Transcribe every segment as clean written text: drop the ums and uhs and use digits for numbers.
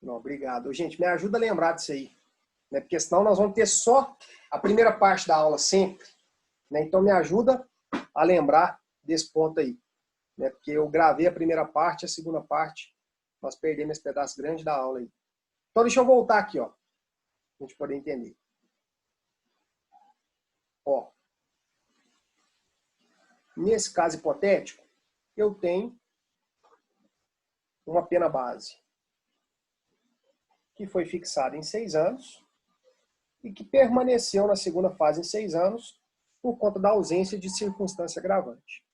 Não, obrigado. Gente, me ajuda a lembrar disso aí, né? Porque senão nós vamos ter só a primeira parte da aula sempre, né? Então me ajuda a lembrar desse ponto aí, né? Porque eu gravei a primeira parte, a segunda parte, nós perdemos esse pedaço grande da aula aí. Então deixa eu voltar aqui, ó, pra gente poder entender. Ó, nesse caso hipotético, eu tenho uma pena base que foi fixada em 6 anos e que permaneceu na segunda fase em 6 anos por conta da ausência de circunstância agravante.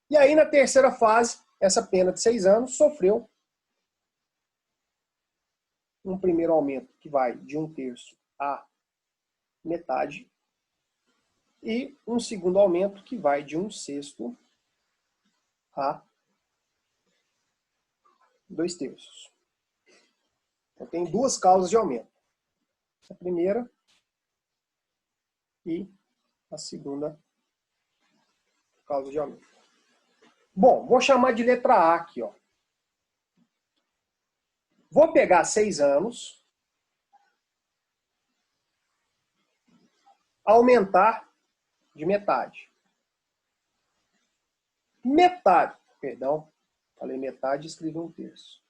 E aí, na terceira fase, essa pena de 6 anos sofreu um primeiro aumento que vai de 1/3 a metade e um segundo aumento que vai de 1/6 a 2/3. Então, tem duas causas de aumento. A primeira e a segunda causa de aumento. Bom, vou chamar de letra A aqui, ó. Vou pegar 6 anos, aumentar de metade. Metade, perdão, falei metade e escrevi 1/3.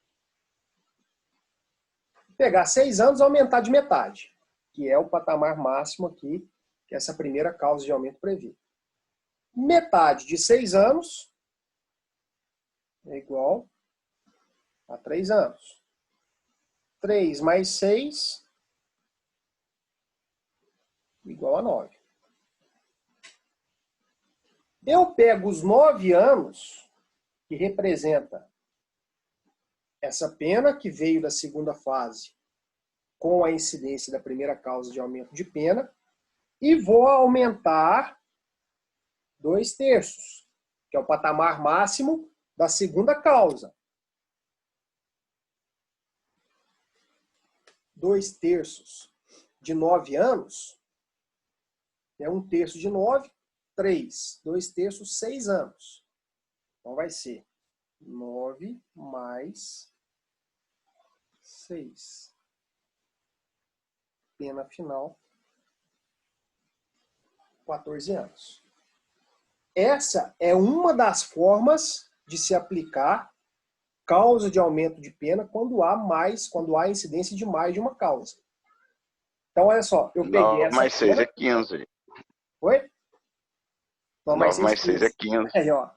Pegar 6 anos, aumentar de metade, que é o patamar máximo aqui, que essa primeira causa de aumento prevê. Metade de 6 anos é igual a 3 anos. 3 mais 6 igual a 9. Eu pego os 9 anos, que representa essa pena que veio da segunda fase com a incidência da primeira causa de aumento de pena, e vou aumentar 2/3, que é o patamar máximo da segunda causa. 2/3 de 9 anos é 1/3 de 9, 3. 2/3, 6 anos. Então vai ser 9 mais 6. Pena final, 14 anos. Essa é uma das formas de se aplicar causa de aumento de pena quando há incidência de mais de uma causa. Então, olha só, eu peguei 9 essa mais 6 pena... é 15. Oi? 9 mais 6 é 15. Aí, ó.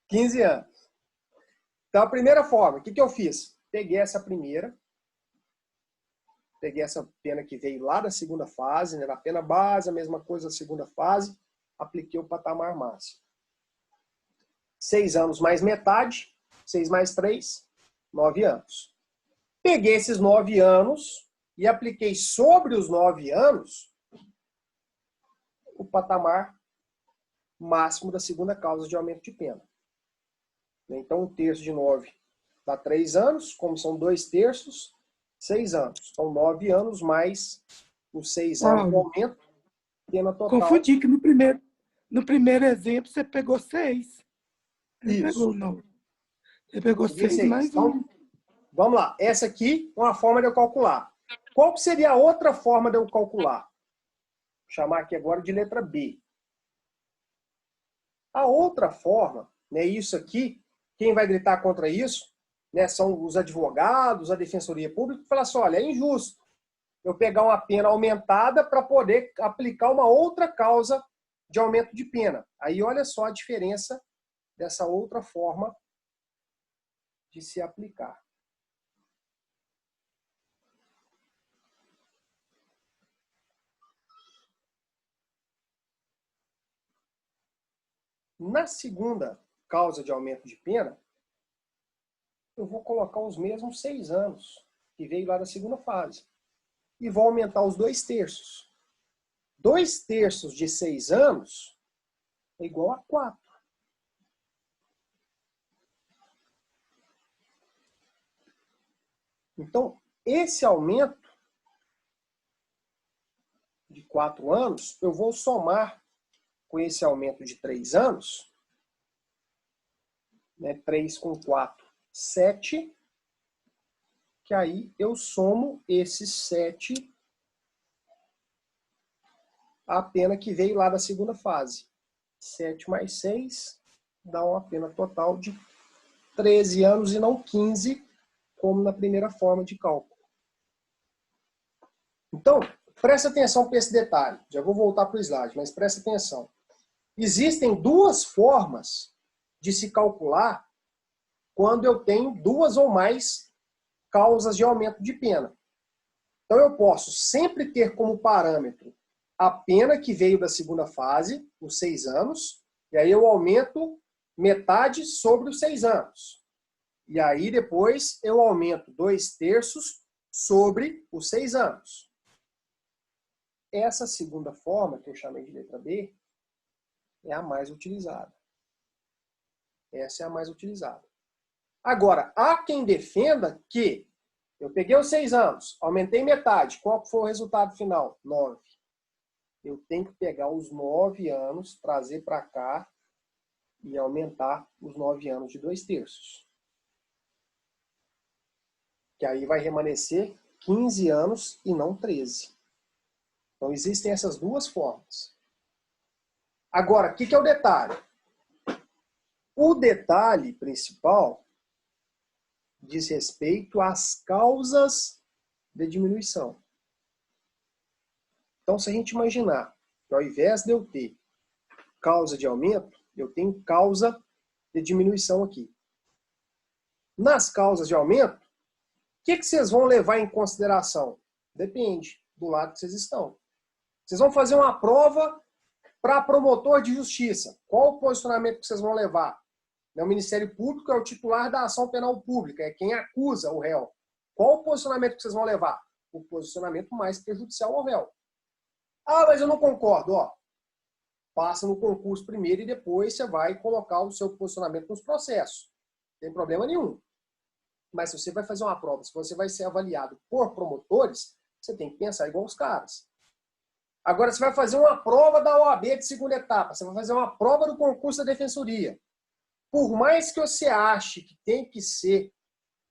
15 anos. Então, a primeira forma, o que eu fiz? Peguei essa primeira, peguei essa pena que veio lá da segunda fase, né, na pena base, a mesma coisa da segunda fase, apliquei o patamar máximo. 6 anos mais metade, 6 mais 3, 9 anos. Peguei esses 9 anos e apliquei sobre os 9 anos o patamar máximo da segunda causa de aumento de pena. Então, 1/3 de 9 dá 3 anos, como são 2/3, 6 anos. Então, 9 anos mais os 6 anos do aumento, pena total. Confundi que no primeiro exemplo você pegou 6. Você pegou, não. Você pegou 6 mais então, vamos lá. Essa aqui é uma forma de eu calcular. Qual seria a outra forma de eu calcular? Vou chamar aqui agora de letra B. A outra forma, né, isso aqui, quem vai gritar contra isso, né, são os advogados, a Defensoria Pública, que falam assim, olha, é injusto eu pegar uma pena aumentada para poder aplicar uma outra causa de aumento de pena. Aí olha só a diferença dessa outra forma de se aplicar. Na segunda causa de aumento de pena, eu vou colocar os mesmos 6 anos, que veio lá da segunda fase. E vou aumentar os 2/3. 2/3 de 6 anos é igual a 4. Então, esse aumento de 4 anos, eu vou somar com esse aumento de 3 anos, né, 3 com 4 7, que aí eu somo esses 7 a pena que veio lá da segunda fase. 7 mais 6 dá uma pena total de 13 anos e não 15, como na primeira forma de cálculo. Então, presta atenção para esse detalhe. Já vou voltar para o slide, mas presta atenção. Existem duas formas de se calcular quando eu tenho duas ou mais causas de aumento de pena. Então, eu posso sempre ter como parâmetro a pena que veio da segunda fase, os 6 anos, e aí eu aumento metade sobre os 6 anos. E aí, depois, eu aumento 2/3 sobre os 6 anos. Essa segunda forma, que eu chamei de letra B, é a mais utilizada. Essa é a mais utilizada. Agora, há quem defenda que eu peguei os 6 anos, aumentei metade. Qual foi o resultado final? 9. Eu tenho que pegar os 9 anos, trazer para cá e aumentar os 9 anos de 2/3. Que aí vai remanescer 15 anos e não 13. Então, existem essas duas formas. Agora, o que é o detalhe? O detalhe principal diz respeito às causas de diminuição. Então, se a gente imaginar que ao invés de eu ter causa de aumento, eu tenho causa de diminuição aqui. Nas causas de aumento, o que vocês vão levar em consideração? Depende do lado que vocês estão. Vocês vão fazer uma prova para promotor de justiça. Qual o posicionamento que vocês vão levar? O Ministério Público é o titular da ação penal pública, é quem acusa o réu. Qual o posicionamento que vocês vão levar? O posicionamento mais prejudicial ao réu. Ah, mas eu não concordo. Ó, passa no concurso primeiro e depois você vai colocar o seu posicionamento nos processos. Não tem problema nenhum. Mas se você vai fazer uma prova, se você vai ser avaliado por promotores, você tem que pensar igual os caras. Agora, você vai fazer uma prova da OAB de segunda etapa, você vai fazer uma prova do concurso da defensoria. Por mais que você ache que tem que ser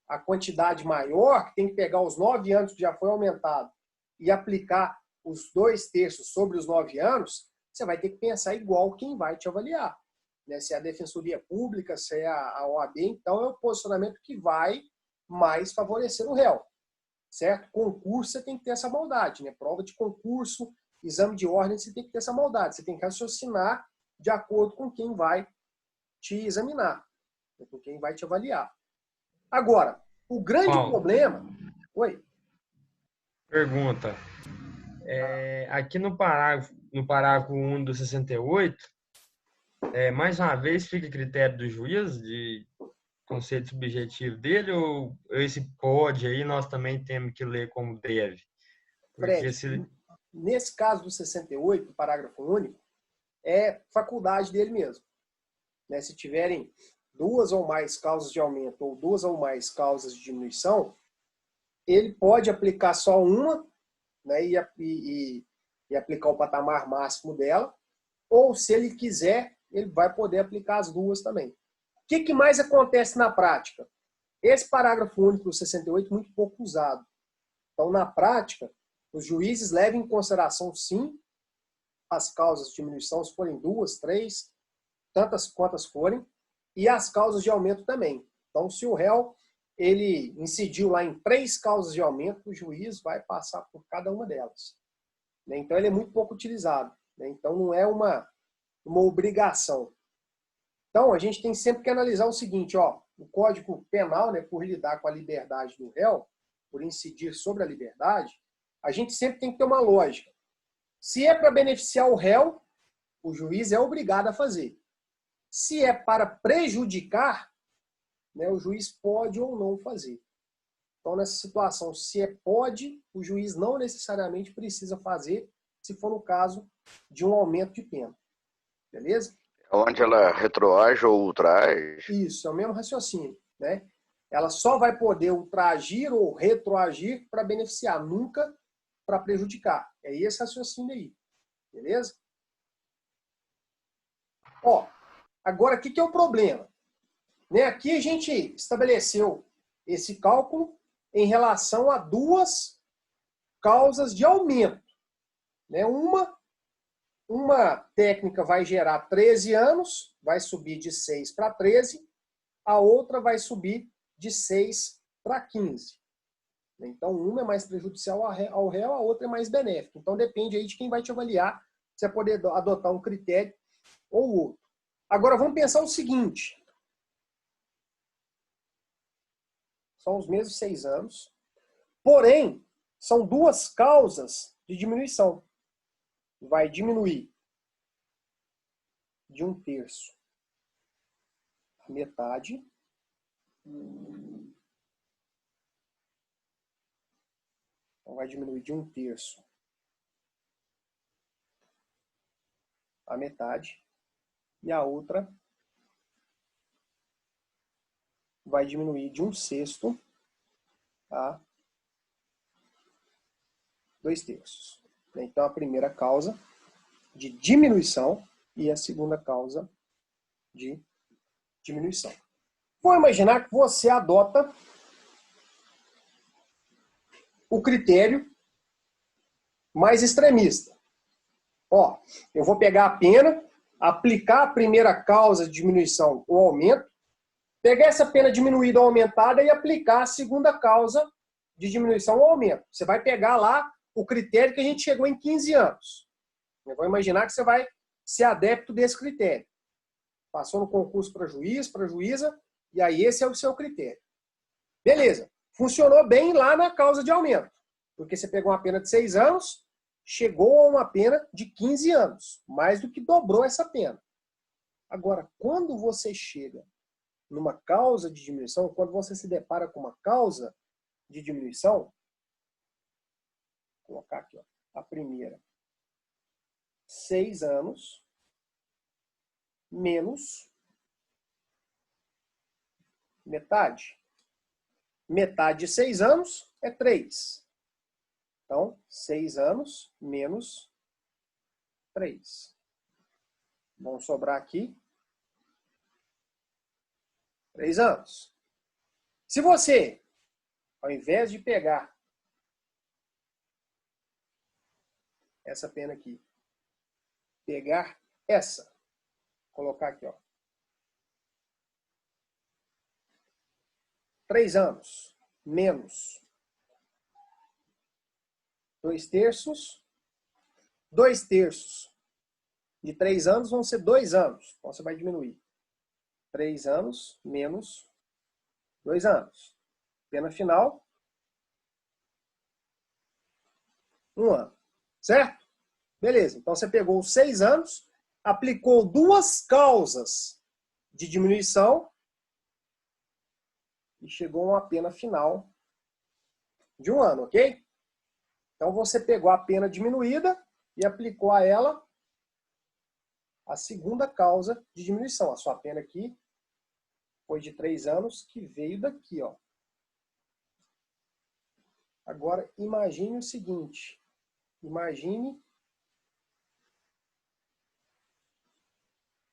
a quantidade maior, que tem que pegar os 9 anos que já foi aumentado e aplicar os 2/3 sobre os 9 anos, você vai ter que pensar igual quem vai te avaliar. Né? Se é a defensoria pública, se é a OAB, então é o posicionamento que vai mais favorecer o réu. Certo? Concurso, você tem que ter essa maldade. Né? Prova de concurso, exame de ordem, você tem que ter essa maldade. Você tem que raciocinar de acordo com quem vai te examinar, com quem vai te avaliar. Agora, o grande problema... Oi? Pergunta. Aqui no parágrafo 1 do 68, mais uma vez fica a critério do juiz de conceito subjetivo dele, ou esse pode aí nós também temos que ler como deve? Fred, nesse caso do 68, parágrafo único, é faculdade dele mesmo. Né? Se tiverem 2 ou mais causas de aumento ou 2 ou mais causas de diminuição, ele pode aplicar só uma, né, e aplicar o patamar máximo dela, ou se ele quiser, ele vai poder aplicar as duas também. O que mais acontece na prática? Esse parágrafo único do 68 é muito pouco usado. Então, na prática, os juízes levam em consideração, sim, as causas de diminuição, se forem 2, 3, tantas quantas forem, e as causas de aumento também. Então, se o réu ele incidiu lá em 3 causas de aumento, o juiz vai passar por cada uma delas. Então, ele é muito pouco utilizado. Então, não é uma obrigação. Então, a gente tem sempre que analisar o seguinte, ó, o Código Penal, né, por lidar com a liberdade do réu, por incidir sobre a liberdade, a gente sempre tem que ter uma lógica. Se é para beneficiar o réu, o juiz é obrigado a fazer. Se é para prejudicar, né, o juiz pode ou não fazer. Então, nessa situação, se pode, o juiz não necessariamente precisa fazer, se for no caso de um aumento de pena. Beleza? Onde ela retroage ou ultraage. Isso, é o mesmo raciocínio. Né? Ela só vai poder ultragir ou retroagir para beneficiar, nunca para prejudicar. É esse raciocínio aí. Beleza? Ó, agora, o que é o problema? Né? Aqui a gente estabeleceu esse cálculo em relação a duas causas de aumento. Né? Uma técnica vai gerar 13 anos, vai subir de 6 para 13, a outra vai subir de 6 para 15. Então, uma é mais prejudicial ao réu, a outra é mais benéfica. Então, depende aí de quem vai te avaliar, se é poder adotar um critério ou outro. Agora, vamos pensar o seguinte. São os mesmos 6 anos. Porém, são duas causas de diminuição. Vai diminuir de 1/3 a metade. Então, vai diminuir de 1/3 a metade. E a outra vai diminuir de 1/6 a 2/3. Então, a primeira causa de diminuição e a segunda causa de diminuição. Vou imaginar que você adota o critério mais extremista. Ó, eu vou pegar a pena, aplicar a primeira causa de diminuição ou aumento, pegar essa pena diminuída ou aumentada e aplicar a segunda causa de diminuição ou aumento. Você vai pegar lá o critério que a gente chegou em 15 anos. Eu vou imaginar que você vai ser adepto desse critério. Passou no concurso para juiz, para juíza, e aí esse é o seu critério. Beleza. Funcionou bem lá na causa de aumento. Porque você pegou uma pena de 6 anos, chegou a uma pena de 15 anos. Mais do que dobrou essa pena. Agora, quando você chega numa causa de diminuição, quando você se depara com uma causa de diminuição, vou colocar aqui, ó, a primeira. 6 anos menos metade. Metade de 6 anos é 3. Então, 6 anos menos 3. Vão sobrar aqui 3 anos. Se você, ao invés de pegar essa pena aqui, pegar essa, colocar aqui, ó, 3 anos menos 2/3. 2/3 de 3 anos vão ser 2 anos. Então você vai diminuir. 3 anos menos 2 anos. Pena final, 1 ano. Certo? Beleza. Então você pegou os 6 anos, aplicou duas causas de diminuição e chegou a uma pena final de 1 ano, ok? Então você pegou a pena diminuída e aplicou a ela a segunda causa de diminuição. A sua pena aqui foi de 3 anos, que veio daqui, ó. Agora, imagine o seguinte. Imagine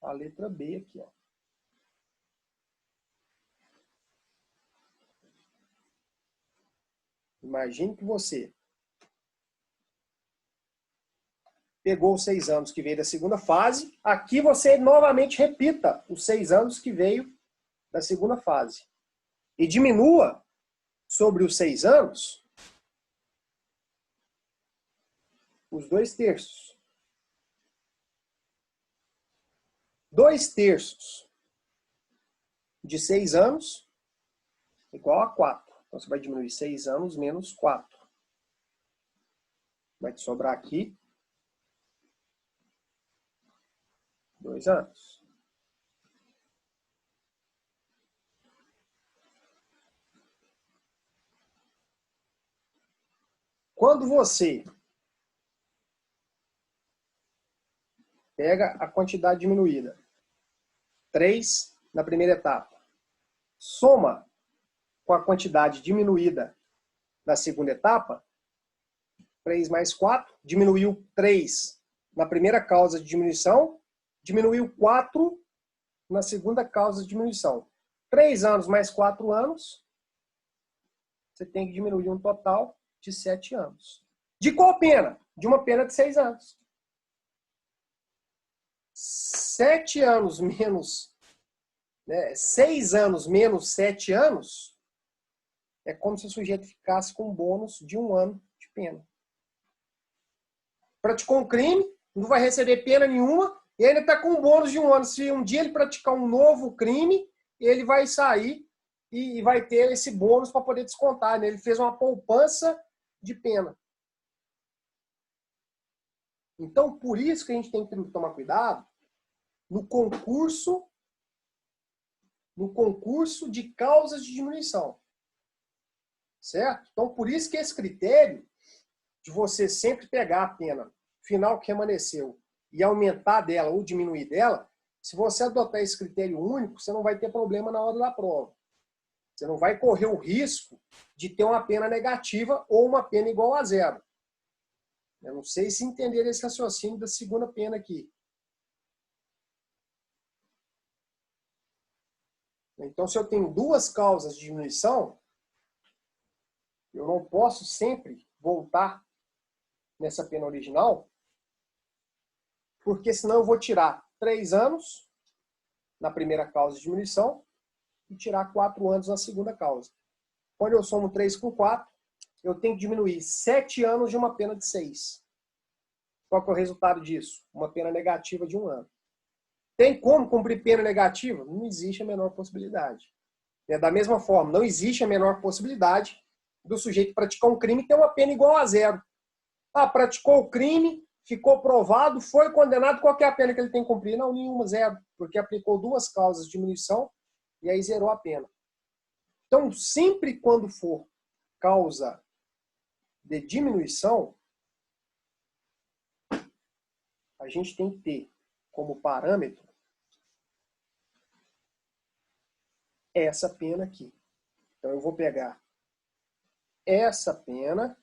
a letra B aqui, ó. Imagine que você pegou os 6 anos que veio da segunda fase. Aqui você novamente repita os 6 anos que veio da segunda fase. E diminua sobre os 6 anos os 2/3. 2/3 de 6 anos igual a 4. Então você vai diminuir 6 anos menos 4. Vai te sobrar aqui 2 anos. Quando você pega a quantidade diminuída, 3 na primeira etapa, soma com a quantidade diminuída na segunda etapa, 3 mais 4, diminuiu 3 na primeira causa de diminuição, diminuiu 4 na segunda causa de diminuição. 3 anos mais 4 anos, você tem que diminuir um total de 7 anos. De qual pena? De uma pena de 6 anos. 7 anos menos, 6 anos menos 7 anos, é como se o sujeito ficasse com um bônus de 1 ano de pena. Praticou um crime, não vai receber pena nenhuma, e ainda está com um bônus de 1 ano. Se um dia ele praticar um novo crime, ele vai sair e vai ter esse bônus para poder descontar, né? Ele fez uma poupança de pena. Então, por isso que a gente tem que tomar cuidado no concurso de causas de diminuição. Certo? Então, por isso que esse critério de você sempre pegar a pena final que remanesceu e aumentar dela ou diminuir dela, se você adotar esse critério único, você não vai ter problema na hora da prova. Você não vai correr o risco de ter uma pena negativa ou uma pena igual a 0. Eu não sei se entenderam esse raciocínio da segunda pena aqui. Então, se eu tenho 2 causas de diminuição, eu não posso sempre voltar nessa pena original, porque senão eu vou tirar 3 anos na primeira causa de diminuição e tirar 4 anos na segunda causa. Quando eu somo 3 com 4, eu tenho que diminuir 7 anos de uma pena de 6. Qual que é o resultado disso? Uma pena negativa de 1 ano. Tem como cumprir pena negativa? Não existe a menor possibilidade. Da mesma forma, não existe a menor possibilidade do sujeito praticar um crime e ter uma pena igual a 0. Ah, praticou o crime, ficou provado, foi condenado, qual que é a pena que ele tem que cumprir? Não, nenhuma, 0. Porque aplicou 2 causas de diminuição e aí zerou a pena. Então, sempre quando for causa de diminuição, a gente tem que ter como parâmetro essa pena aqui. Então, eu vou pegar essa pena,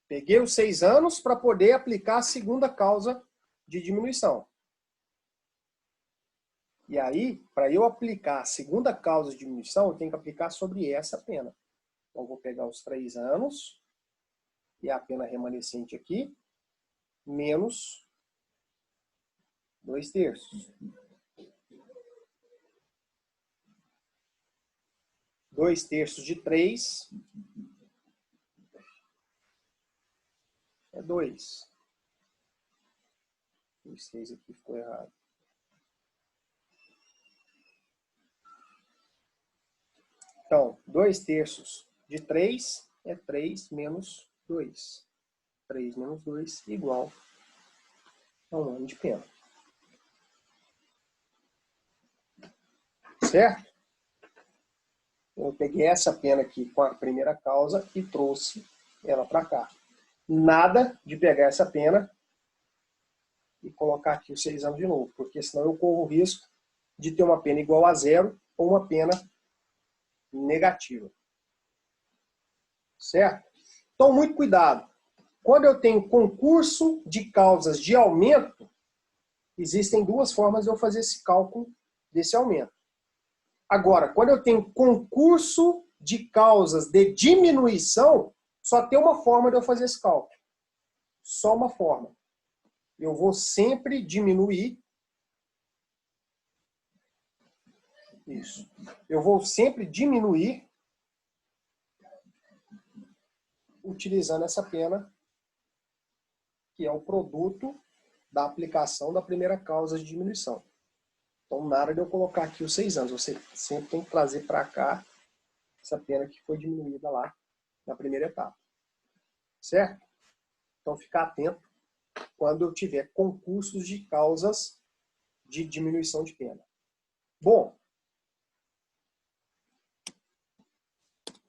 peguei os 6 anos para poder aplicar a segunda causa de diminuição. E aí, para eu aplicar a segunda causa de diminuição, eu tenho que aplicar sobre essa pena. Então, eu vou pegar os 3 anos, e a pena remanescente aqui, menos 2/3. 2/3 de 3 é 2. 2/3 aqui ficou errado. Então, 2/3 de 3 é 3 menos 2. 3 menos 2 igual a 1 ano de pena. Certo? Eu peguei essa pena aqui com a primeira causa e trouxe ela para cá. Nada de pegar essa pena e colocar aqui os 6 anos de novo, porque senão eu corro o risco de ter uma pena igual a 0 ou uma pena negativa. Certo? Então, muito cuidado. Quando eu tenho concurso de causas de aumento, existem 2 formas de eu fazer esse cálculo desse aumento. Agora, quando eu tenho concurso de causas de diminuição, só tem uma forma de eu fazer esse cálculo. Só uma forma. Eu vou sempre diminuir. Isso. Eu vou sempre diminuir utilizando essa pena, que é o produto da aplicação da primeira causa de diminuição. Então, nada de eu colocar aqui os 6 anos. Você sempre tem que trazer para cá essa pena que foi diminuída lá na primeira etapa. Certo? Então, ficar atento quando eu tiver concursos de causas de diminuição de pena. Bom,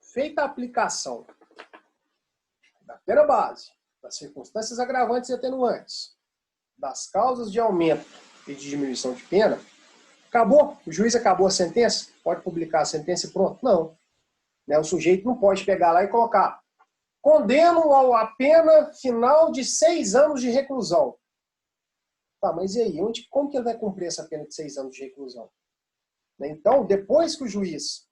feita a aplicação da pena base, das circunstâncias agravantes e atenuantes, das causas de aumento e de diminuição de pena, acabou? O juiz acabou a sentença? Pode publicar a sentença e pronto? Não. O sujeito não pode pegar lá e colocar: condeno a pena final de 6 anos de reclusão. Tá, mas e aí? Como que ele vai cumprir essa pena de 6 anos de reclusão? Então, depois que o juiz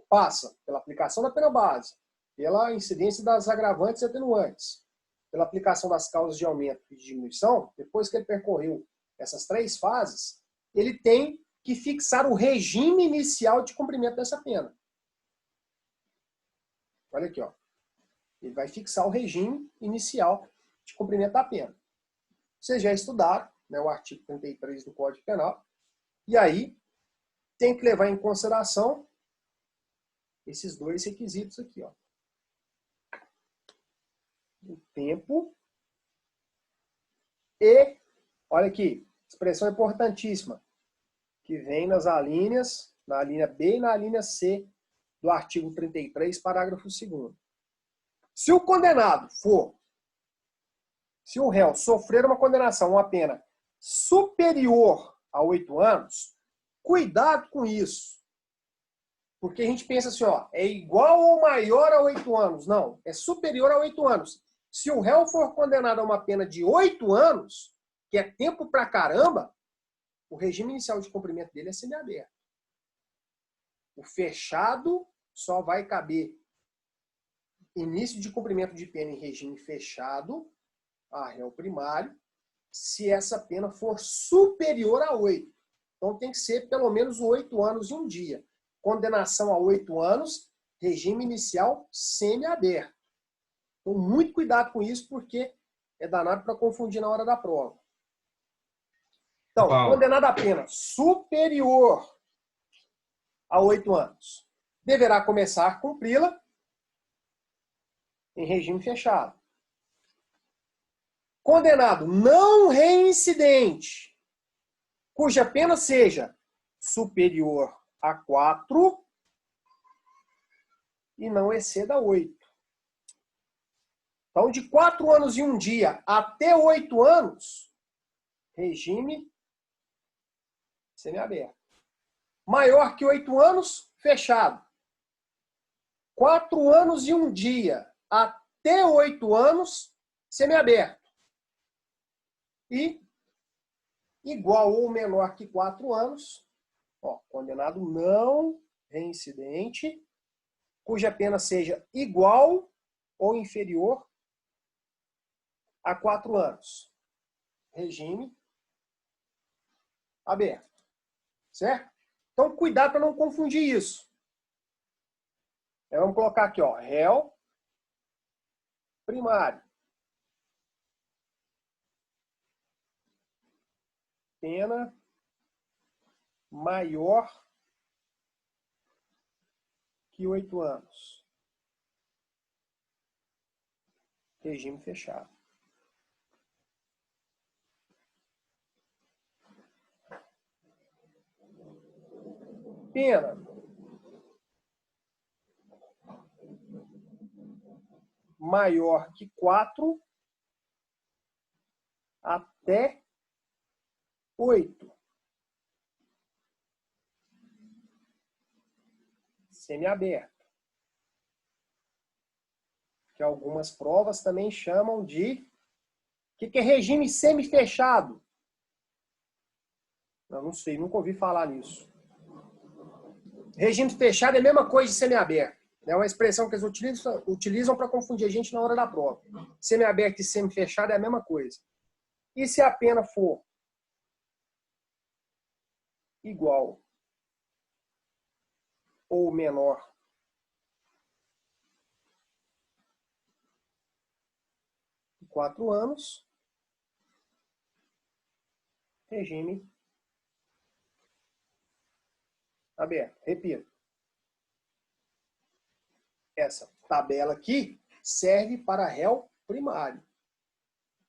passa pela aplicação da pena base, pela incidência das agravantes e atenuantes, pela aplicação das causas de aumento e de diminuição, depois que ele percorreu essas 3 fases, ele tem que fixar o regime inicial de cumprimento dessa pena. Olha aqui, ó. Ele vai fixar o regime inicial de cumprimento da pena. Vocês já estudaram, né, o artigo 33 do Código Penal, e aí tem que levar em consideração esses 2 requisitos aqui, ó. O tempo e, olha aqui, expressão importantíssima, que vem nas alíneas, na linha B e na linha C do artigo 33, parágrafo 2º. Se o condenado se o réu sofrer uma condenação, uma pena superior a 8 anos, cuidado com isso. Porque a gente pensa assim, ó, é igual ou maior a 8 anos. Não, é superior a 8 anos. Se o réu for condenado a uma pena de 8 anos, que é tempo pra caramba, o regime inicial de cumprimento dele é semiaberto. O fechado só vai caber início de cumprimento de pena em regime fechado a réu primário, se essa pena for superior a 8. Então tem que ser pelo menos 8 anos e um dia. Condenação a 8 anos, regime inicial semiaberto. Então muito cuidado com isso, porque é danado para confundir na hora da prova. Então, condenado a pena superior a 8 anos, deverá começar a cumpri-la em regime fechado. Condenado não reincidente, cuja pena seja superior a 4 e não exceda 8. Então, de 4 anos e um dia até 8 anos, regime semiaberto. Maior que 8 anos, fechado. 4 anos e um dia até 8 anos, semiaberto. E igual ou menor que 4 anos, ó, condenado não reincidente, cuja pena seja igual ou inferior a 4 anos. Regime aberto. Certo? Então, cuidado para não confundir isso. Vamos colocar aqui, ó, réu primário. Pena maior que 8 anos. Regime fechado. Pena maior que 4 até 8. Semiaberto. Que algumas provas também chamam de... O que é regime semifechado? Eu não sei, nunca ouvi falar nisso. Regime fechado é a mesma coisa de semiaberto. É uma expressão que eles utilizam para confundir a gente na hora da prova. Semiaberto e semifechado é a mesma coisa. E se a pena for igual ou menor que 4 anos, regime aberto. Repito. Essa tabela aqui serve para réu primário.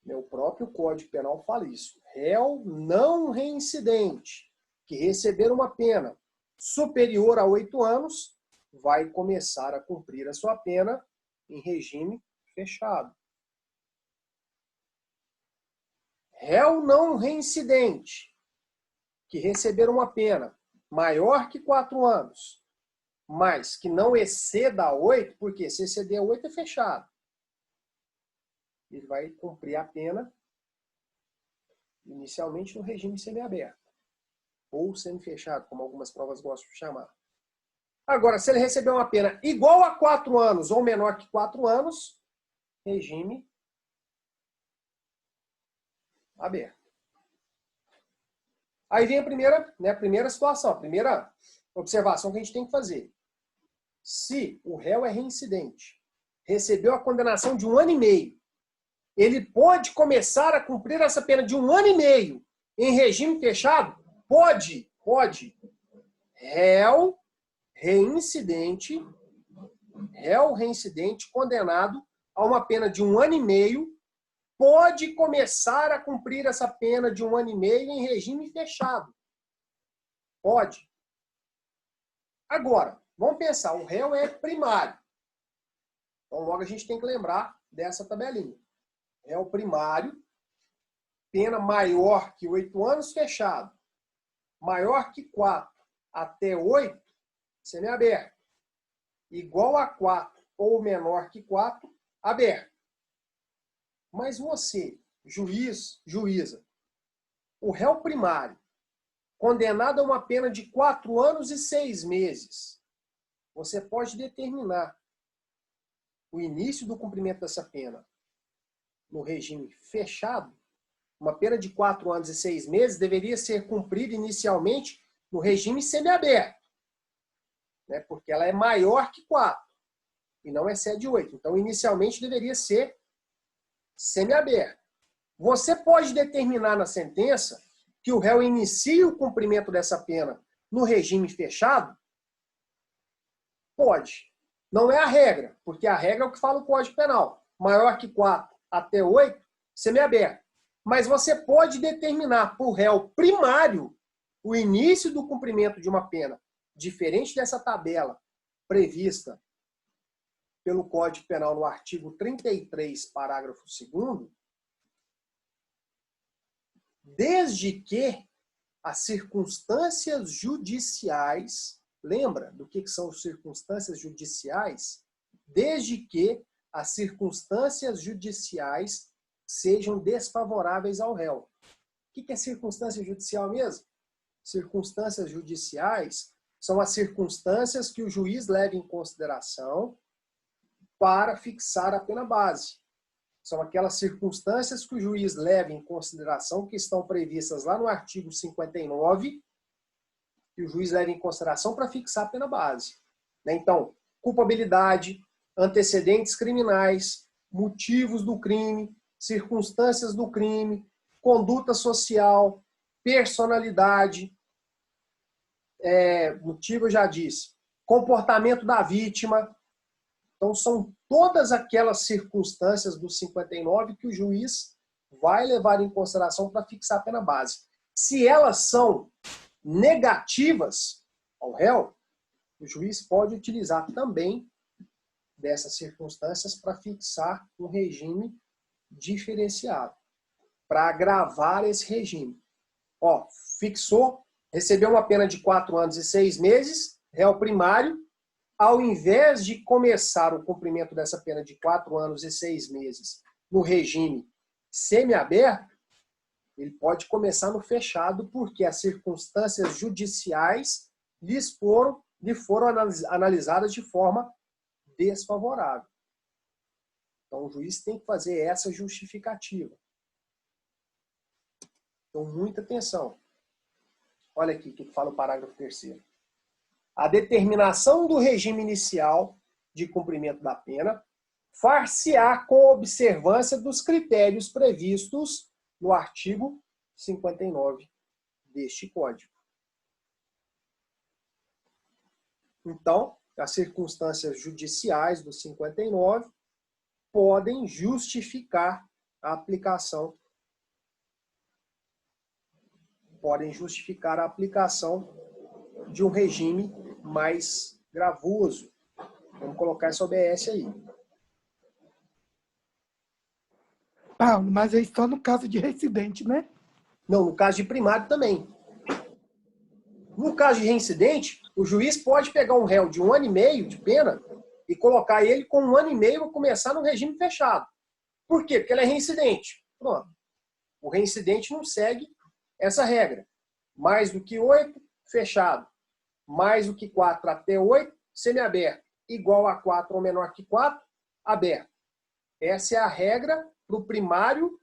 O próprio Código Penal fala isso. Réu não reincidente, que receber uma pena superior a 8 anos, vai começar a cumprir a sua pena em regime fechado. Réu não reincidente, que receber uma pena maior que 4 anos, mas que não exceda 8, porque se exceder 8 é fechado. Ele vai cumprir a pena inicialmente no regime semiaberto. ou semifechado, como algumas provas gostam de chamar. Agora, se ele recebeu uma pena igual a 4 anos ou menor que 4 anos, regime aberto. Aí vem a primeira situação, a primeira observação que a gente tem que fazer. Se o réu é reincidente, recebeu a condenação de 1 ano e meio, ele pode começar a cumprir essa pena de 1 ano e meio em regime fechado? Pode. Réu reincidente condenado a uma pena de 1 ano e meio pode começar a cumprir essa pena de 1 ano e meio em regime fechado. Pode. Agora, vamos pensar, o réu é primário. Então, logo a gente tem que lembrar dessa tabelinha. Réu primário, pena maior que 8 anos, fechado. Maior que 4 até 8, semiaberto. Igual a 4 ou menor que 4, aberto. Mas você, juíza, o réu primário, condenado a uma pena de 4 anos e 6 meses, você pode determinar o início do cumprimento dessa pena no regime fechado. Uma pena de 4 anos e 6 meses deveria ser cumprida inicialmente no regime semiaberto, né? Porque ela é maior que 4 e não excede 8. Então, inicialmente, deveria ser semiaberto. Você pode determinar na sentença que o réu inicie o cumprimento dessa pena no regime fechado? Pode. Não é a regra, porque a regra é o que fala o Código Penal. Maior que 4 até 8, semiaberto. Mas você pode determinar para o réu primário o início do cumprimento de uma pena diferente dessa tabela prevista pelo Código Penal no artigo 33, parágrafo 2º, desde que as circunstâncias judiciais, lembra do que são circunstâncias judiciais? Desde que as circunstâncias judiciais sejam desfavoráveis ao réu. O que é circunstância judicial mesmo? Circunstâncias judiciais são as circunstâncias que o juiz leva em consideração para fixar a pena base. São aquelas circunstâncias que o juiz leva em consideração, que estão previstas lá no artigo 59, que o juiz leva em consideração para fixar a pena base. Então, culpabilidade, antecedentes criminais, motivos do crime, circunstâncias do crime, conduta social, personalidade, motivo eu já disse, comportamento da vítima. Então, são todas aquelas circunstâncias do 59 que o juiz vai levar em consideração para fixar a pena base. Se elas são negativas ao réu, o juiz pode utilizar também dessas circunstâncias para fixar um regime diferenciado, para agravar esse regime. Fixou, recebeu uma pena de 4 anos e 6 meses, réu primário, ao invés de começar o cumprimento dessa pena de 4 anos e 6 meses no regime semiaberto, ele pode começar no fechado, porque as circunstâncias judiciais lhe foram analisadas de forma desfavorável. Então, o juiz tem que fazer essa justificativa. Então, muita atenção. Olha aqui o que fala o parágrafo 3º. A determinação do regime inicial de cumprimento da pena far-se-á com observância dos critérios previstos no artigo 59 deste Código. Então, as circunstâncias judiciais do 59 podem justificar a aplicação de um regime mais gravoso. Vamos colocar essa OBS aí. Paulo, mas é só no caso de reincidente, né? Não, no caso de primário também. No caso de reincidente, o juiz pode pegar um réu de 1 ano e meio de pena e colocar ele com 1 ano e meio para começar no regime fechado. Por quê? Porque ele é reincidente. Pronto. O reincidente não segue essa regra. mais do que 8, fechado. Mais do que 4 até 8, semiaberto. Igual a 4 ou menor que 4, aberto. Essa é a regra para o primário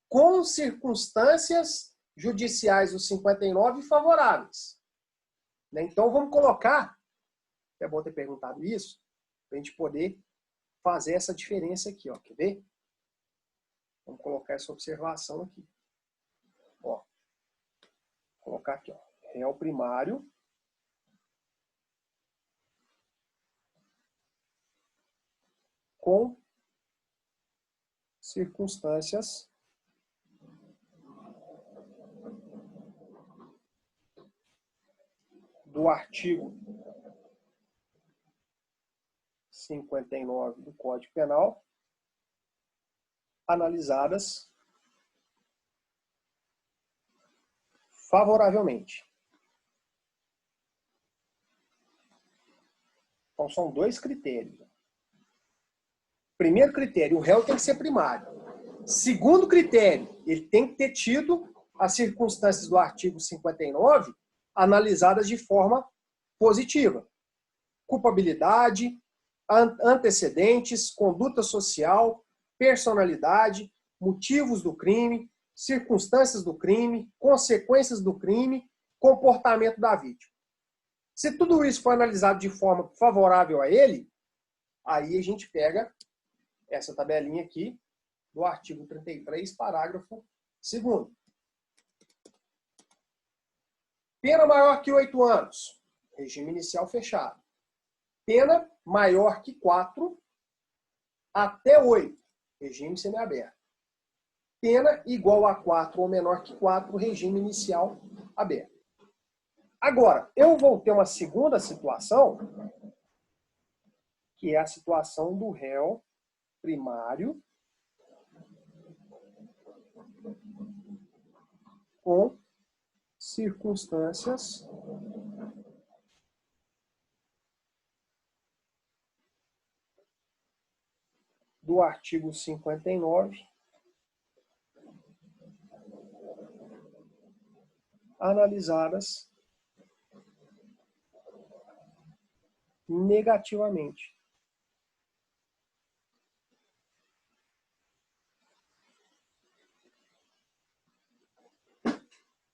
com circunstâncias judiciais do 59 favoráveis. Então, vamos colocar, é bom ter perguntado isso, para a gente poder fazer essa diferença aqui. Ó. Quer ver? Vamos colocar essa observação aqui. Ó. Vou colocar aqui. Ó. Réu primário com circunstâncias do artigo 59 do Código Penal, analisadas favoravelmente. Então, são dois critérios. Primeiro critério, o réu tem que ser primário. Segundo critério, ele tem que ter tido as circunstâncias do artigo 59 analisadas de forma positiva. Culpabilidade, antecedentes, conduta social, personalidade, motivos do crime, circunstâncias do crime, consequências do crime, comportamento da vítima. Se tudo isso for analisado de forma favorável a ele, aí a gente pega essa tabelinha aqui do artigo 33, parágrafo 2º. Pena maior que 8 anos, regime inicial fechado. Pena maior que 4 até 8, regime semiaberto. Pena igual a 4 ou menor que 4, regime inicial aberto. Agora, eu vou ter uma segunda situação, que é a situação do réu primário com circunstâncias do artigo 59 analisadas negativamente.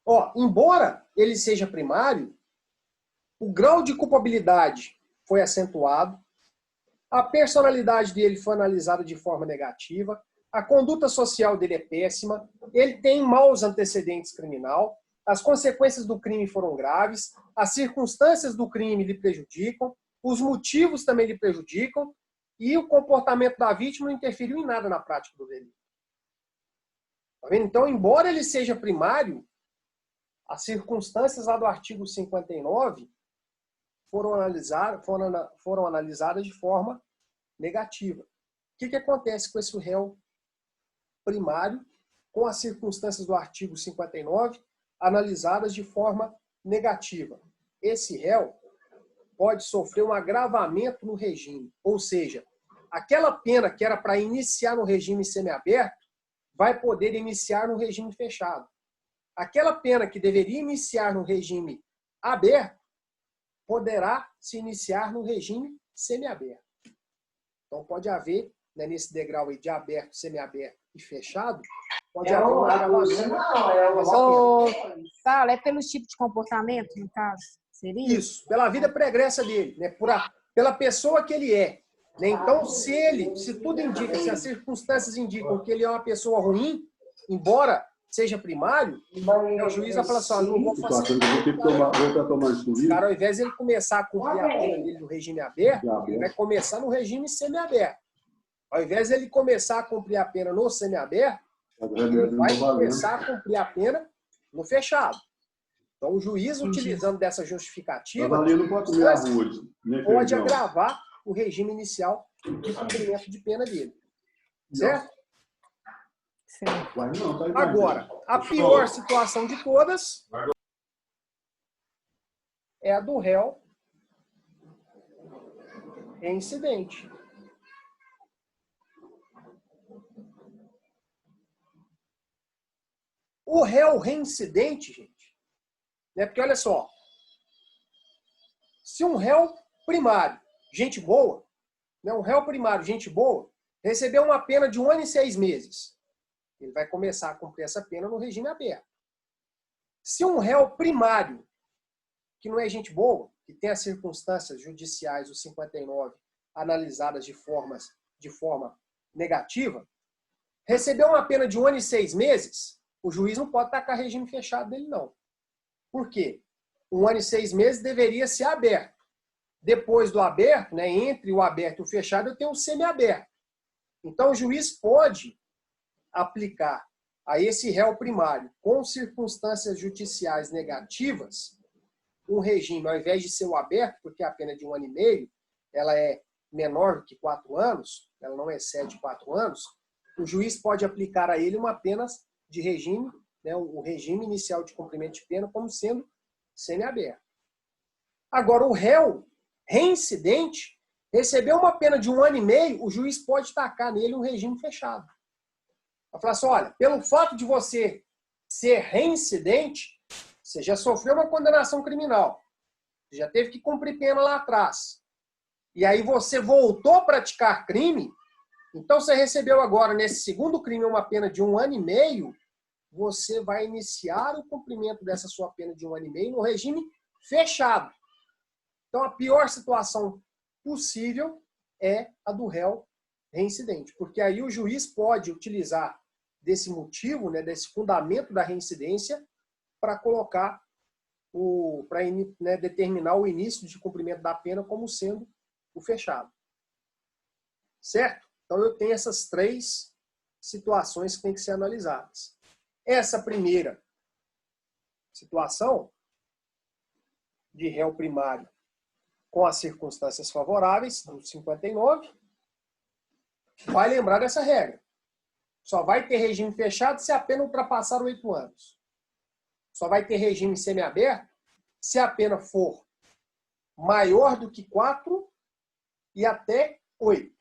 Ó, embora ele seja primário, o grau de culpabilidade foi acentuado, a personalidade dele foi analisada de forma negativa, a conduta social dele é péssima, ele tem maus antecedentes criminal, as consequências do crime foram graves, as circunstâncias do crime lhe prejudicam, os motivos também lhe prejudicam, e o comportamento da vítima não interferiu em nada na prática do delito. Tá vendo? Então, embora ele seja primário, as circunstâncias lá do artigo 59 foram analisadas de forma negativa. O que acontece com esse réu primário com as circunstâncias do artigo 59 analisadas de forma negativa? Esse réu pode sofrer um agravamento no regime, ou seja, aquela pena que era para iniciar no regime semiaberto vai poder iniciar no regime fechado. Aquela pena que deveria iniciar no regime aberto poderá se iniciar no regime semiaberto. Então pode haver, né, nesse degrau aí de aberto, semiaberto e fechado, pode haver uma gravação. Fala, é pelos tipos de comportamento, no caso? Seria? Isso, pela vida pregressa dele, né, pela pessoa que ele é. Né? Então, se tudo indica, se as circunstâncias indicam que ele é uma pessoa ruim, embora seja primário, o juiz vai falar assim, não vou facilitar. O cara, ao invés de ele começar a cumprir a pena dele no regime aberto, ele vai começar no regime semiaberto. Ao invés de ele começar a cumprir a pena no semiaberto, ele vai começar a cumprir a pena no fechado. Então, o juiz, utilizando dessa justificativa, pode agravar o regime inicial de cumprimento de pena dele. Certo? Sim. Agora, a pior situação de todas é a do réu reincidente. O réu reincidente, gente, Né? Porque olha só, se um réu primário, gente boa, né? Um réu primário, gente boa, recebeu uma pena de 1 ano e 6 meses, ele vai começar a cumprir essa pena no regime aberto. Se um réu primário, que não é gente boa, que tem as circunstâncias judiciais, os 59, analisadas de forma negativa, recebeu uma pena de 1 ano e 6 meses, o juiz não pode tacar regime fechado dele, não. Por quê? 1 ano e 6 meses deveria ser aberto. Depois do aberto, né, entre o aberto e o fechado, eu tenho o semiaberto. Então, o juiz pode aplicar a esse réu primário, com circunstâncias judiciais negativas, um regime, ao invés de ser o aberto, porque a pena de 1 ano e meio, ela é menor do que 4 anos, ela não excede 4 anos, o juiz pode aplicar a ele uma pena de regime, né, o regime inicial de cumprimento de pena, como sendo semiaberto. Agora, o réu reincidente recebeu uma pena de 1 ano e meio, o juiz pode tacar nele um regime fechado. Vai falar assim, olha, pelo fato de você ser reincidente, você já sofreu uma condenação criminal, você já teve que cumprir pena lá atrás, e aí você voltou a praticar crime, então você recebeu agora, nesse segundo crime, uma pena de 1 ano e meio, você vai iniciar o cumprimento dessa sua pena de 1 ano e meio no regime fechado. Então, a pior situação possível é a do réu reincidente, porque aí o juiz pode utilizar desse motivo, né, desse fundamento da reincidência, para colocar, para determinar o início de cumprimento da pena como sendo o fechado. Certo? Então, eu tenho essas 3 situações que têm que ser analisadas. Essa primeira situação de réu primário com as circunstâncias favoráveis, no 59, vai lembrar dessa regra. Só vai ter regime fechado se a pena ultrapassar 8 anos. Só vai ter regime semiaberto se a pena for maior do que 4 e até 8.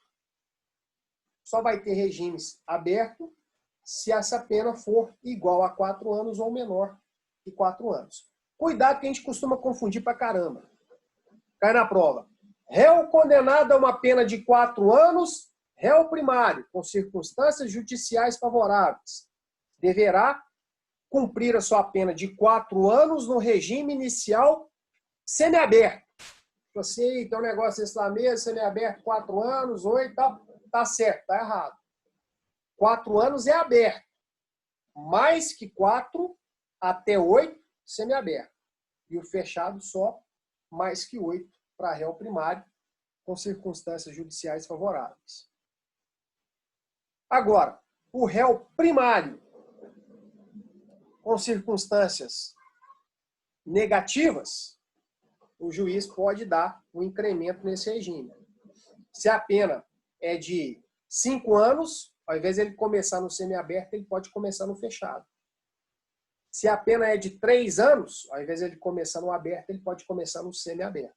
Só vai ter regimes aberto se essa pena for igual a 4 anos ou menor que 4 anos. Cuidado que a gente costuma confundir pra caramba. Cai na prova. Réu condenado a uma pena de 4 anos, réu primário, com circunstâncias judiciais favoráveis, deverá cumprir a sua pena de 4 anos no regime inicial semiaberto. Você tem um negócio desse lá mesmo, semiaberto, 4 anos, 8 e tal. Tá certo, tá errado. 4 anos é aberto. Mais que 4 até 8, semiaberto. E o fechado só mais que 8 para réu primário, com circunstâncias judiciais favoráveis. Agora, o réu primário, com circunstâncias negativas, o juiz pode dar um incremento nesse regime. Se a pena é de 5 anos, ao invés de ele começar no semiaberto, ele pode começar no fechado. Se a pena é de 3 anos, ao invés de ele começar no aberto, ele pode começar no semiaberto.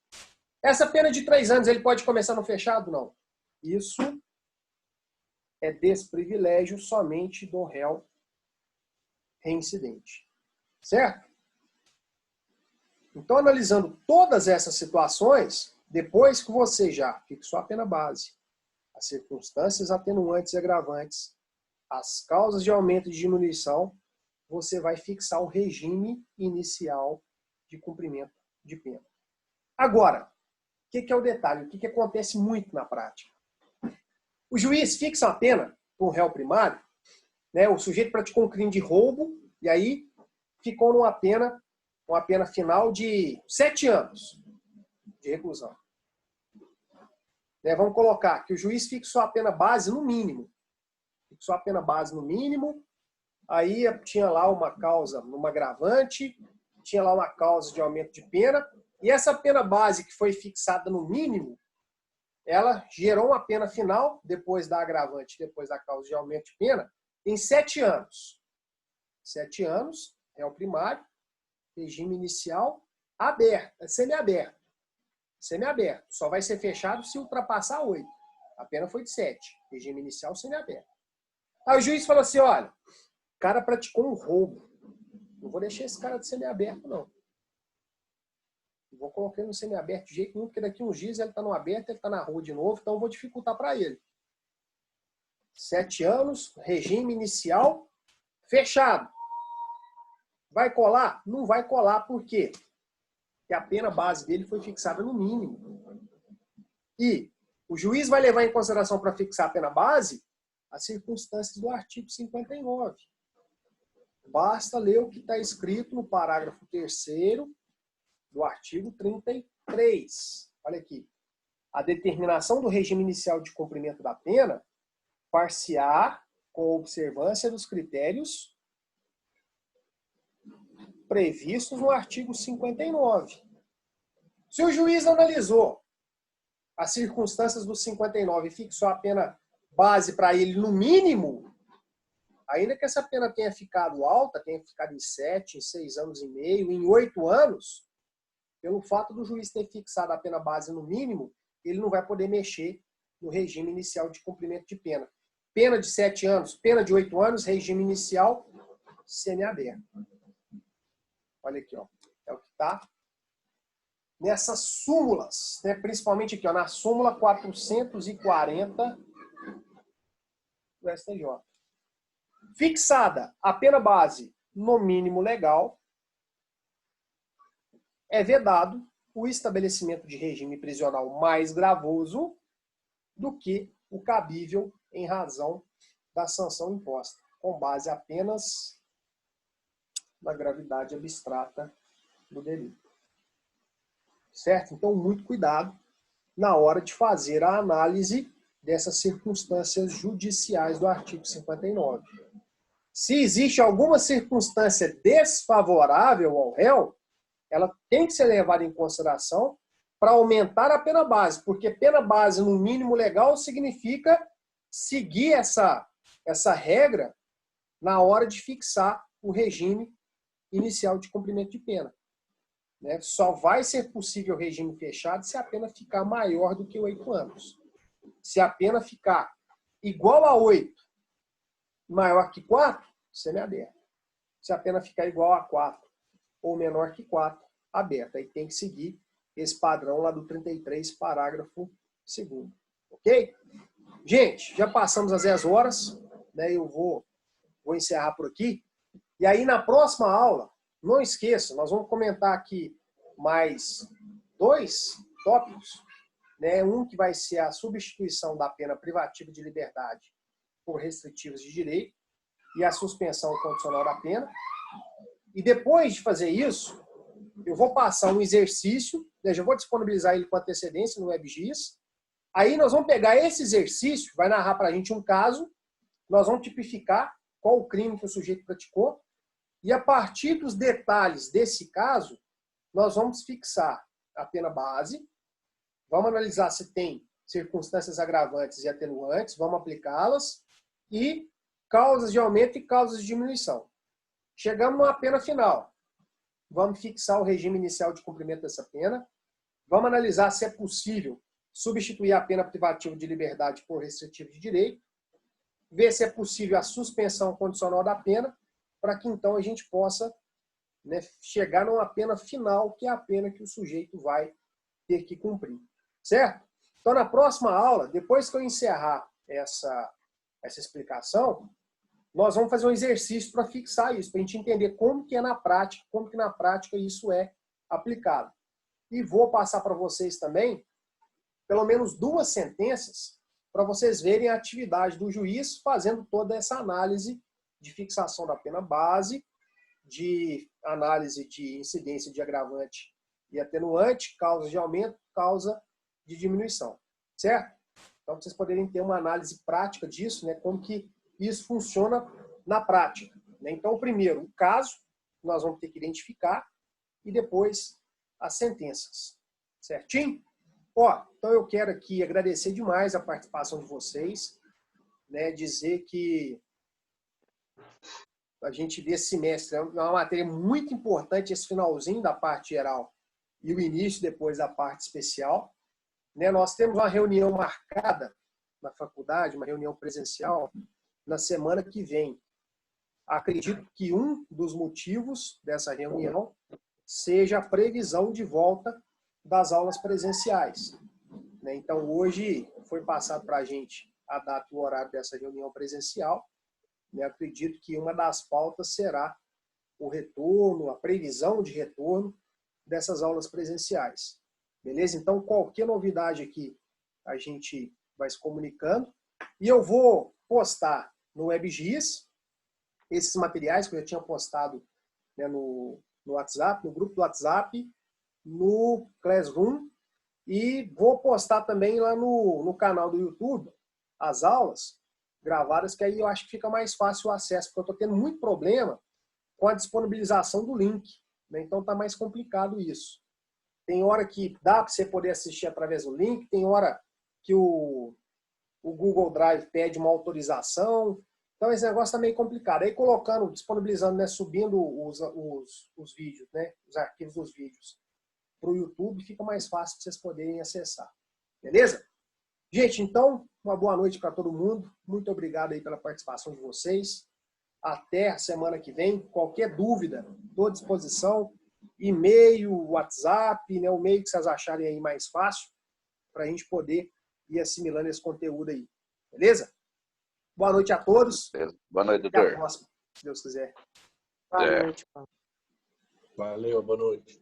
Essa pena de 3 anos, ele pode começar no fechado? Não. Isso é desprivilégio somente do réu reincidente. Certo? Então, analisando todas essas situações, depois que você já fixou a pena base, as circunstâncias atenuantes e agravantes, as causas de aumento e diminuição, você vai fixar o regime inicial de cumprimento de pena. Agora, o que é o detalhe? O que acontece muito na prática? O juiz fixa a pena para o réu primário, né? O sujeito praticou um crime de roubo e aí ficou numa pena, uma pena final de 7 anos de reclusão. Né? Vamos colocar que o juiz fixou a pena base no mínimo. Fixou a pena base no mínimo, aí tinha lá uma causa, uma agravante, tinha lá uma causa de aumento de pena, e essa pena base que foi fixada no mínimo, ela gerou uma pena final, depois da agravante, depois da causa de aumento de pena, em 7 anos. 7 anos, réu primário, regime inicial, aberto, semiaberto. Semiaberto. Só vai ser fechado se ultrapassar 8. A pena foi de 7. Regime inicial, semiaberto. Aí o juiz falou assim, olha, o cara praticou um roubo. Não vou deixar esse cara de semiaberto, não. Vou colocar ele no semiaberto de jeito nenhum, porque daqui uns dias ele está no aberto, ele está na rua de novo, então eu vou dificultar para ele. 7 anos, regime inicial, fechado. Vai colar? Não vai colar, por quê? Porque a pena base dele foi fixada no mínimo. E o juiz vai levar em consideração para fixar a pena base as circunstâncias do artigo 59. Basta ler o que está escrito no parágrafo 3º do artigo 33. Olha aqui. A determinação do regime inicial de cumprimento da pena far-se-á com observância dos critérios previstos no artigo 59. Se o juiz analisou as circunstâncias do 59 e fixou a pena base para ele no mínimo, ainda que essa pena tenha ficado alta, tenha ficado em 7, em 6 anos e meio, em 8 anos, pelo fato do juiz ter fixado a pena base no mínimo, ele não vai poder mexer no regime inicial de cumprimento de pena. Pena de 7 anos, pena de 8 anos, regime inicial semiaberto. Olha aqui, ó. É o que está nessas súmulas, né? Principalmente aqui, ó, na súmula 440 do STJ. Fixada a pena base no mínimo legal, é vedado o estabelecimento de regime prisional mais gravoso do que o cabível em razão da sanção imposta, com base apenas na gravidade abstrata do delito. Certo? Então, muito cuidado na hora de fazer a análise dessas circunstâncias judiciais do artigo 59. Se existe alguma circunstância desfavorável ao réu, ela tem que ser levada em consideração para aumentar a pena base, porque pena base no mínimo legal significa seguir essa regra na hora de fixar o regime inicial de cumprimento de pena. Né? Só vai ser possível o regime fechado se a pena ficar maior do que 8 anos. Se a pena ficar igual a 8, maior que 4, semiaberto. Se a pena ficar igual a 4 ou menor que 4, aberta. Aí tem que seguir esse padrão lá do 33, parágrafo 2º. Ok? Gente, já passamos as 10 horas, né? Eu vou encerrar por aqui. E aí, na próxima aula, não esqueça, nós vamos comentar aqui mais 2 tópicos. Né? Um que vai ser a substituição da pena privativa de liberdade por restritivas de direito e a suspensão condicional da pena. E depois de fazer isso, eu vou passar um exercício, né? Já vou disponibilizar ele com antecedência no WebGIS. Aí nós vamos pegar esse exercício, vai narrar para a gente um caso, nós vamos tipificar qual o crime que o sujeito praticou, e a partir dos detalhes desse caso, nós vamos fixar a pena base, vamos analisar se tem circunstâncias agravantes e atenuantes, vamos aplicá-las, e causas de aumento e causas de diminuição. Chegamos numa pena final. Vamos fixar o regime inicial de cumprimento dessa pena. Vamos analisar se é possível substituir a pena privativa de liberdade por restritivo de direito. Ver se é possível a suspensão condicional da pena, para que então a gente possa, né, chegar numa pena final, que é a pena que o sujeito vai ter que cumprir. Certo? Então, na próxima aula, depois que eu encerrar essa explicação, nós vamos fazer um exercício para fixar isso, para a gente entender como que é na prática, como que na prática isso é aplicado. E vou passar para vocês também, pelo menos 2 sentenças, para vocês verem a atividade do juiz fazendo toda essa análise de fixação da pena base, de análise de incidência de agravante e atenuante, causa de aumento, causa de diminuição. Certo? Então, vocês poderem ter uma análise prática disso, né, como que isso funciona na prática. Né? Então, primeiro, o caso, nós vamos ter que identificar, e depois as sentenças. Certinho? Ó, então eu quero aqui agradecer demais a participação de vocês, né, dizer que a gente desse semestre é uma matéria muito importante, esse finalzinho da parte geral e o início depois da parte especial. Né? Nós temos uma reunião marcada na faculdade, uma reunião presencial, na semana que vem. Acredito que um dos motivos dessa reunião seja a previsão de volta das aulas presenciais, né? Então, hoje foi passado para a gente a data e o horário dessa reunião presencial. Eu acredito que uma das pautas será o retorno, a previsão de retorno dessas aulas presenciais. Beleza? Então, qualquer novidade aqui, a gente vai se comunicando. E eu vou postar no WebGIS esses materiais que eu já tinha postado, né, no WhatsApp, no grupo do WhatsApp, no Classroom, e vou postar também lá no canal do YouTube as aulas gravadas, que aí eu acho que fica mais fácil o acesso, porque eu estou tendo muito problema com a disponibilização do link, né? Então está mais complicado isso. Tem hora que dá para você poder assistir através do link, tem hora que o Google Drive pede uma autorização. Então esse negócio está meio complicado. Aí colocando, disponibilizando, né, subindo os vídeos, né, os arquivos dos vídeos para o YouTube, fica mais fácil para vocês poderem acessar. Beleza? Gente, então, uma boa noite para todo mundo. Muito obrigado aí pela participação de vocês. Até a semana que vem. Qualquer dúvida, estou à disposição. E-mail, WhatsApp, né, o meio que vocês acharem aí mais fácil, para a gente poder ir assimilando esse conteúdo aí. Beleza? Boa noite a todos. Boa noite, Até a doutor. próxima, se Deus quiser. Boa É. noite, Paulo. Valeu, boa noite.